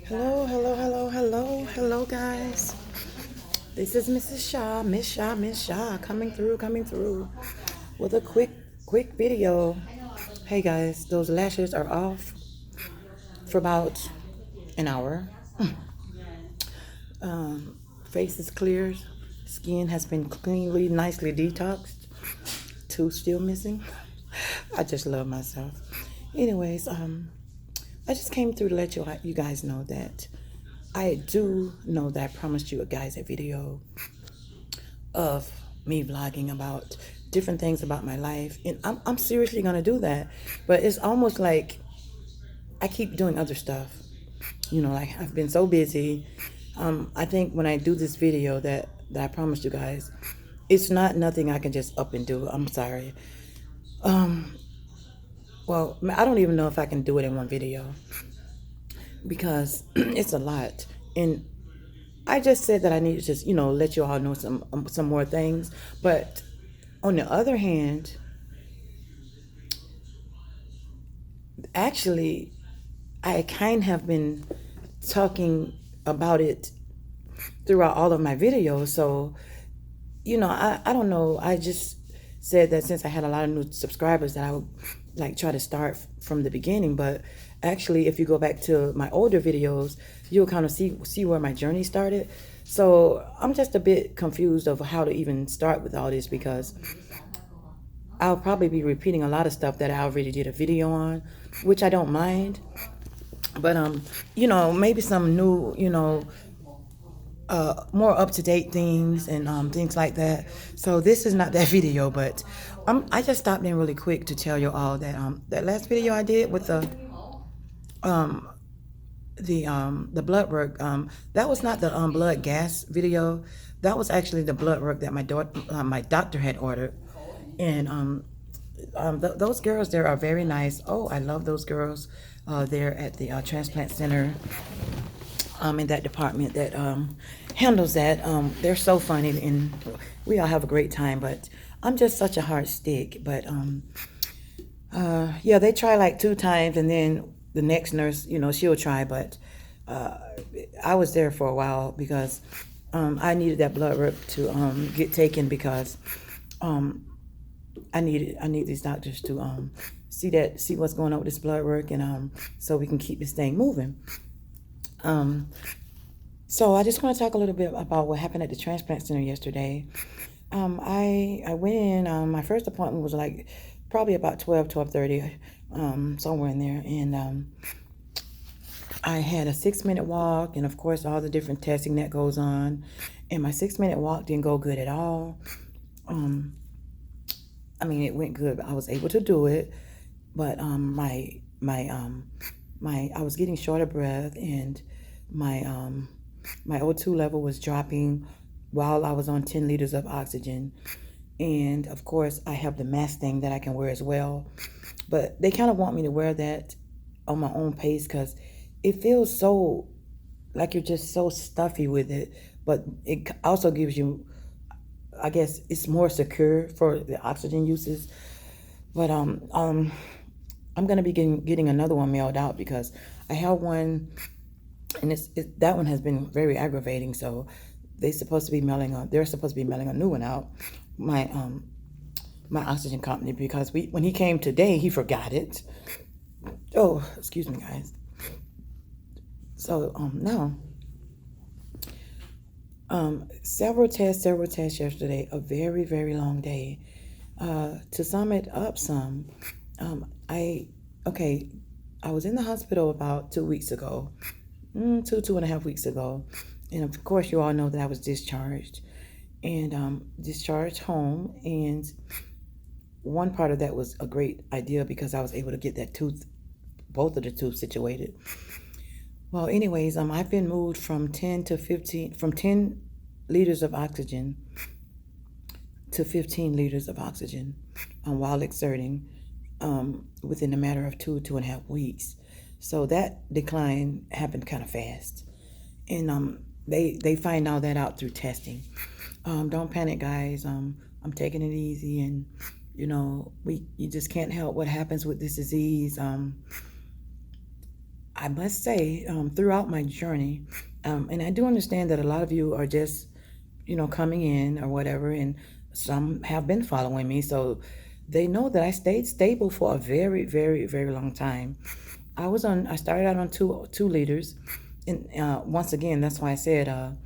Hello, hello, hello, hello, hello, guys. This is Mrs. Shaw, Miss Shaw, coming through with a quick video. Hey guys, those lashes are off for about an hour. Face is clear, skin has been cleanly, nicely detoxed. Tooth still missing. I just love myself. Anyways, I just came through to let you guys know that I do know that I promised you guys a video of me vlogging about different things about my life, and I'm seriously gonna do that. But it's almost like I keep doing other stuff. Like I've been so busy. I think when I do this video that I promised you guys, it's not nothing I can just up and do. I'm sorry. Well, I don't even know if I can do it in one video because it's a lot. And I just said that I need to just, let you all know some more things. But on the other hand, actually, I kind of have been talking about it throughout all of my videos. So, I don't know. I just said that since I had a lot of new subscribers that I would like try to start from the beginning. But actually, if you go back to my older videos, you'll kind of see where my journey started. So I'm just a bit confused of how to even start with all this because I'll probably be repeating a lot of stuff that I already did a video on, which I don't mind. But maybe some new, more up to date things and things like that. So this is not that video, but I just stopped in really quick to tell you all that that last video I did with the blood work, that was not the blood gas video. That was actually the blood work that my doctor had ordered, and those girls there are very nice. Oh, I love those girls there at the transplant center, in that department that handles that. They're so funny and we all have a great time, but I'm just such a hard stick. But yeah, they try like 2 times and then the next nurse, she'll try. But I was there for a while because I needed that blood work to get taken because I need these doctors to see what's going on with this blood work, and so we can keep this thing moving. So I just want to talk a little bit about what happened at the transplant center yesterday. I went in. My first appointment was like probably about 12:30, somewhere in there, and I had a 6-minute walk, and of course all the different testing that goes on. And my 6-minute walk didn't go good at all. I mean, it went good. I was able to do it, but I was getting short of breath, and my O2 level was dropping while I was on 10 liters of oxygen. And of course, I have the mask thing that I can wear as well. But they kind of want me to wear that on my own pace because it feels so like you're just so stuffy with it. But it also gives you, I guess, it's more secure for the oxygen uses. But I'm gonna be getting another one mailed out because I have one, and that one has been very aggravating. So they're supposed to be mailing a new one out. My oxygen company, because when he came today, he forgot it. Oh, excuse me, guys. So now, several tests yesterday. A very very long day. To sum it up, I was in the hospital about 2 weeks ago, 2.5 weeks ago, and of course you all know that I was discharged and discharged home. And one part of that was a great idea because I was able to get both of the tooth situated. Well, anyways, I've been moved from 10 liters of oxygen to 15 liters of oxygen while exerting within a matter of 2.5 weeks. So that decline happened kind of fast, and they find all that out through testing. Don't panic, guys. I'm taking it easy, and you just can't help what happens with this disease. I must say, throughout my journey, and I do understand that a lot of you are just, coming in or whatever, and some have been following me, so they know that I stayed stable for a very, very, very long time. I started out on two liters, and once again, that's why I said,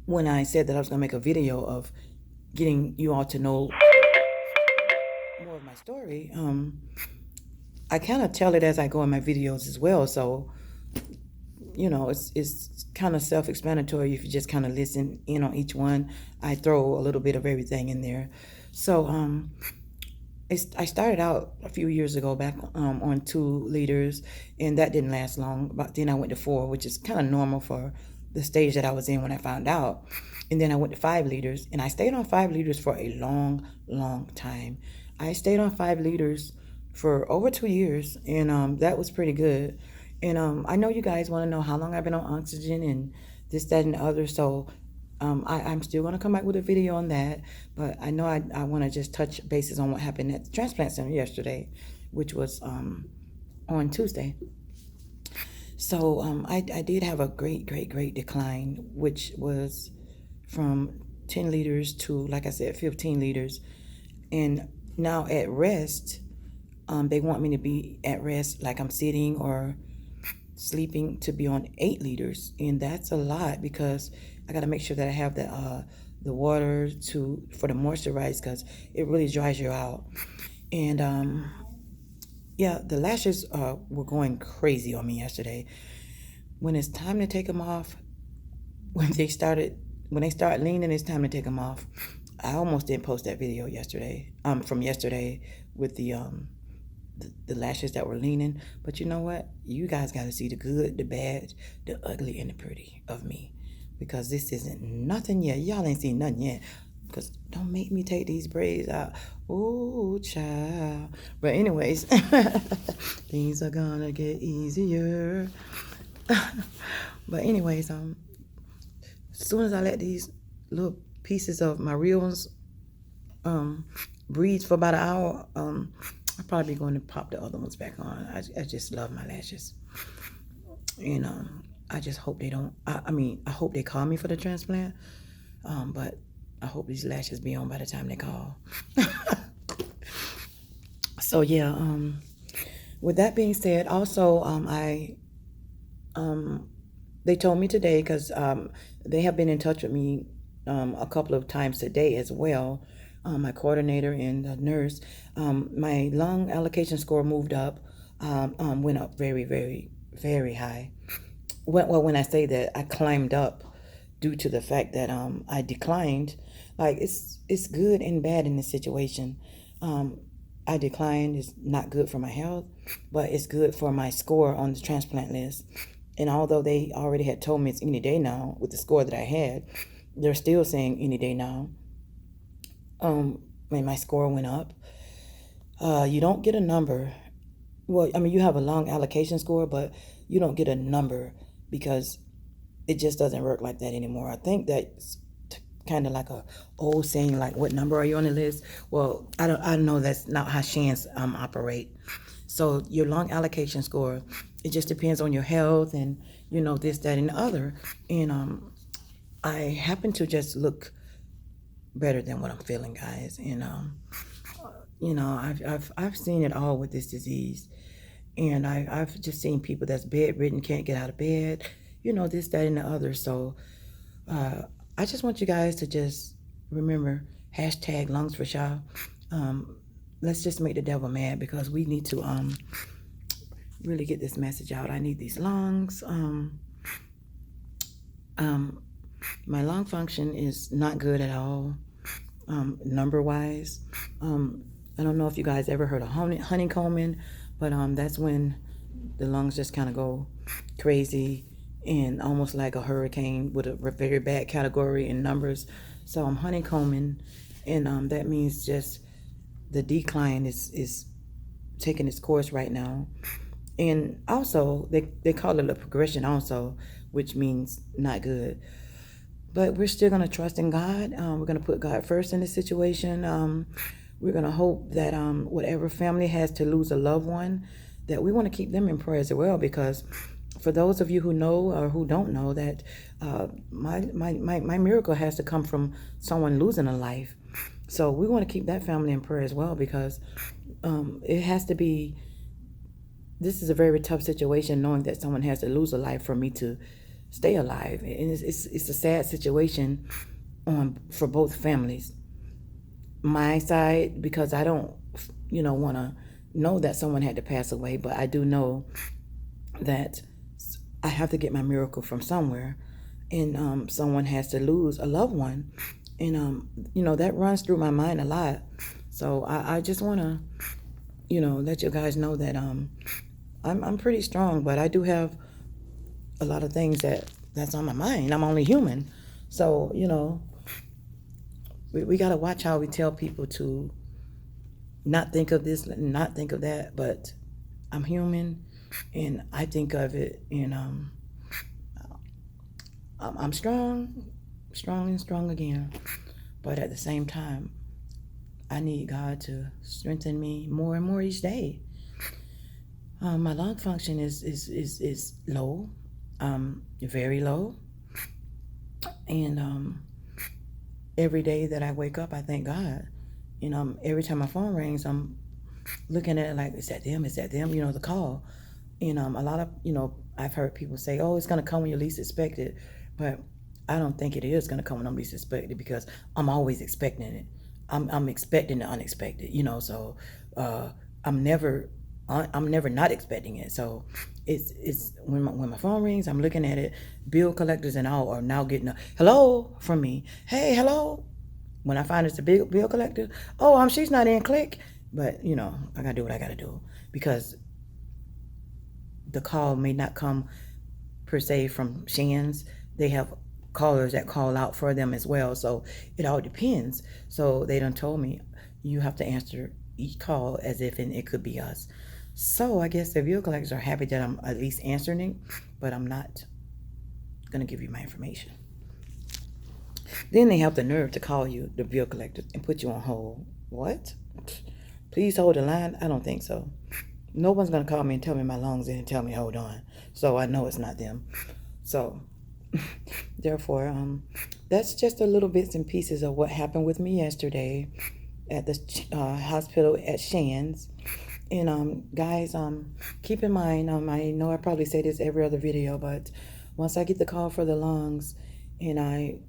when I said that I was gonna make a video of getting you all to know more of my story, I kind of tell it as I go in my videos as well. So it's kind of self-explanatory if you just kind of listen in on each one. I throw a little bit of everything in there. So I started out a few years ago back on 2 liters, and that didn't last long. But then I went to 4, which is kind of normal for the stage that I was in when I found out. And then I went to 5 liters, and I stayed on 5 liters for a long, long time. I stayed on 5 liters for over 2 years, and that was pretty good. And I know you guys want to know how long I've been on oxygen and this, that, and the other. So I'm still going to come back with a video on that. But I know I want to just touch bases on what happened at the transplant center yesterday, which was on Tuesday. So I did have a great, great, great decline, which was from 10 liters to, like I said, 15 liters. And now at rest, they want me to be at rest like I'm sitting or sleeping to be on 8 liters, and that's a lot because I got to make sure that I have the water for the moisturize, because it really dries you out. And yeah, the lashes were going crazy on me yesterday. When it's time to take them off, when they start leaning, it's time to take them off. I almost didn't post that video yesterday, from yesterday, with the lashes that were leaning. But you know what? You guys got to see the good, the bad, the ugly, and the pretty of me, because this isn't nothing yet. Y'all ain't seen nothing yet, because don't make me take these braids out. Oh, child. But anyways, things are gonna get easier. But anyways, as soon as I let these little pieces of my real ones breathe for about an hour, I'm probably going to pop the other ones back on. I just love my lashes. I just hope they don't, I hope they call me for the transplant, but I hope these lashes be on by the time they call. So yeah, with that being said, also, they told me today, because they have been in touch with me a couple of times today as well, my coordinator and the nurse. My lung allocation score moved up, went up very, very, very high. Well, when I say that, I climbed up due to the fact that I declined. Like, it's good and bad in this situation. I declined. It's not good for my health, but it's good for my score on the transplant list. And although they already had told me it's any day now with the score that I had, they're still saying any day now. When my score went up, you don't get a number. Well, you have a lung allocation score, but you don't get a number, because it just doesn't work like that anymore. I think that's kind of like a old saying, like, what number are you on the list? Well, I know that's not how Shands operate. So your lung allocation score, it just depends on your health and this, that, and the other. And I happen to just look better than what I'm feeling, guys. And I've seen it all with this disease, and I've just seen people that's bedridden, can't get out of bed, this, that, and the other. So I just want you guys to just remember #lungs for Sha. Let's just make the devil mad, because we need to really get this message out. I need these lungs. My lung function is not good at all, number wise. I don't know if you guys ever heard of honeycombing, but that's when the lungs just kind of go crazy, and almost like a hurricane with a very bad category in numbers. So I'm honeycombing, and that means just the decline is taking its course right now. And also, they call it a progression also, which means not good. But we're still going to trust in God. We're going to put God first in this situation. We're going to hope that whatever family has to lose a loved one, that we want to keep them in prayer as well, because for those of you who know or who don't know that my miracle has to come from someone losing a life. So we want to keep that family in prayer as well, because it has to be, this is a very tough situation, knowing that someone has to lose a life for me to stay alive. And it's a sad situation for both families. My side, because I don't, want to know that someone had to pass away, but I do know that I have to get my miracle from somewhere, and someone has to lose a loved one, and that runs through my mind a lot. So I just want to, let you guys know that I'm pretty strong, but I do have a lot of things that's on my mind. I'm only human, so we got to watch how we tell people to not think of this, not think of that. But I'm human, and I think of it, and I'm strong and strong again. But at the same time, I need God to strengthen me more and more each day. My lung function is low, very low, and every day that I wake up, I thank God. Every time my phone rings, I'm looking at it like, is that them? Is that them? The call. And a lot of, I've heard people say, oh, it's going to come when you least expect it. But I don't think it is going to come when I'm least expected, because I'm always expecting it. I'm expecting the unexpected, so I'm never not expecting it. So it's when my phone rings, I'm looking at it. Bill collectors and all are now getting a hello from me. Hey, hello. When I find it's a bill collector, oh, she's not in, click. But I gotta do what I gotta do, because the call may not come per se from Shands. They have callers that call out for them as well, so it all depends. So they done told me you have to answer each call as if it could be us. So I guess the bill collectors are happy that I'm at least answering it, but I'm not gonna give you my information. Then they have the nerve to call you, the bill collector, and put you on hold. What? Please hold the line? I don't think so. No one's going to call me and tell me my lungs in and tell me hold on. So I know it's not them. So therefore, that's just a little bits and pieces of what happened with me yesterday at the hospital at Shands. And guys, keep in mind, I know I probably say this every other video, but once I get the call for the lungs and I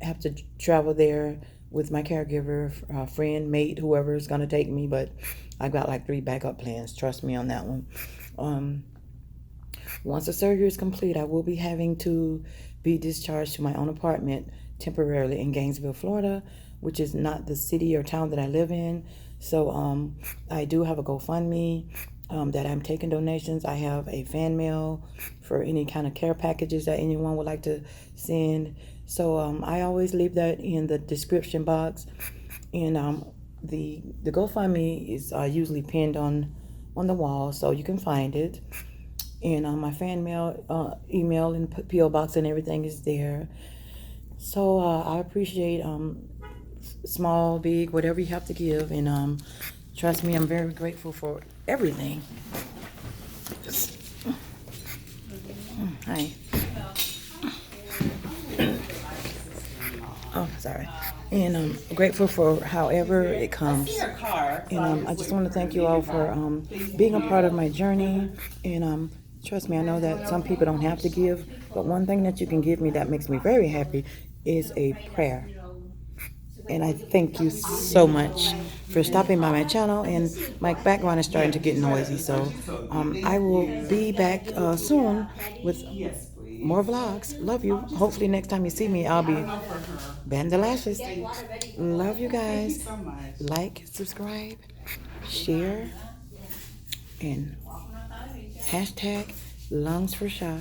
have to travel there with my caregiver, friend, mate, whoever is going to take me, but I got like 3 backup plans. Trust me on that one. Once the surgery is complete, I will be having to be discharged to my own apartment temporarily in Gainesville, Florida, which is not the city or town that I live in. So I do have a GoFundMe that I'm taking donations. I have a fan mail for any kind of care packages that anyone would like to send. So I always leave that in the description box. And the GoFundMe is usually pinned on the wall, so you can find it. And my fan mail, email, and PO box and everything is there. So I appreciate small, big, whatever you have to give. And trust me, I'm very grateful for everything. Hi. Oh, sorry. And I'm grateful for however it comes. And I just want to thank you all for being a part of my journey. And trust me, I know that some people don't have to give, but one thing that you can give me that makes me very happy is a prayer. And I thank you so much for stopping by my channel. And my background is starting to get noisy, so I will be back soon with more vlogs. Love you. Hopefully next time you see me, I'll be Banda Lashes. Love you guys. Like, subscribe, share, and hashtag lungs for Sha.